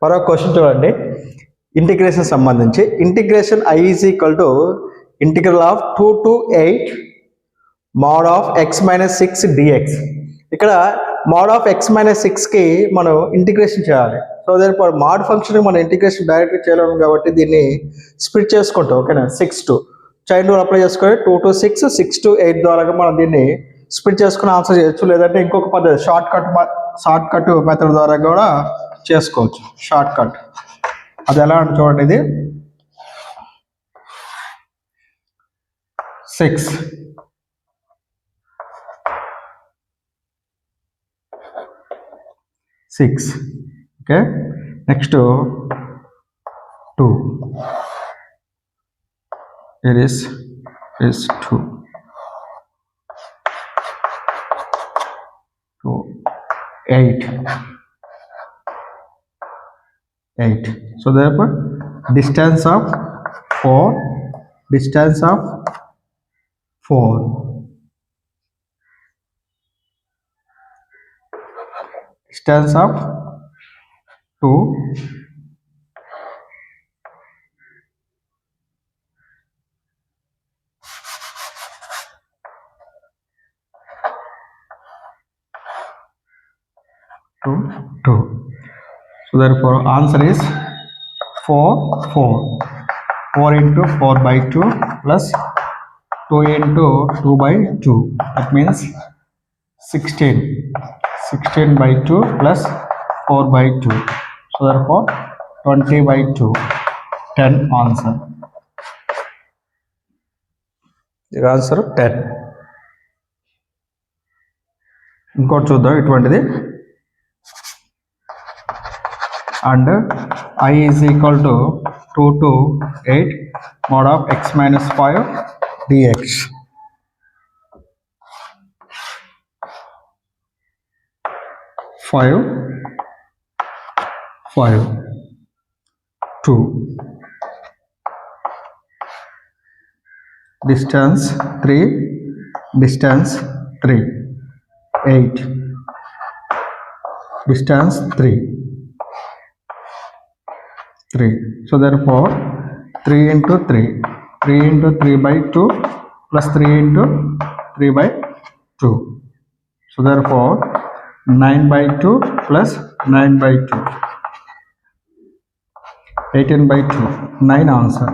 మరొక క్వశ్చన్ చూడండి, ఇంటిగ్రేషన్ సంబంధించి. Integration I is equal to integral of 2 to 8 mod of x minus 6 dx. ఇక్కడ mod of x minus 6కి మనం integration చేయాలి. సో దేనిపర్ మాడ్ ఫంక్షన్ మనం ఇంటిగ్రేషన్ డైరెక్ట్గా చేయలేము కాబట్టి దీన్ని స్ప్లిట్ చేసుకుంటాం. ఓకేనా, 6 to చైన్ రూల్ అప్లై చేసుకొని 2 to 6, 6 to 8 ద్వారా మనం దీన్ని స్ప్లిట్ చేసుకుని ఆన్సర్ చేయొచ్చు. లేదంటే ఇంకొక పద్ధతి షార్ట్ కట్ మెథడ్ ద్వారా కూడా చేసుకోవచ్చు. షార్ట్ కట్ అది ఎలా అంటే చూడండి, ఇది 6 okay, next 2, it is 2, 8. So therefore distance of 4 distance of 2 2. So therefore answer is 4 into 4 by 2 plus 2 into 2 by 2. That means 16 by 2 plus 4 by 2. So therefore 20 by 2, 10 answer. Your answer 10. ఇంకోటి చూద్దాం ఇటువంటిది. And I is equal to 2 to 8 mod of x minus 5 dx. 5, 2 distance 3 8 distance 3. So therefore 3 into 3 by 2 plus 3 into 3 by 2. So therefore 9 by 2 plus 9 by 2, 18 by 2, 9 answer.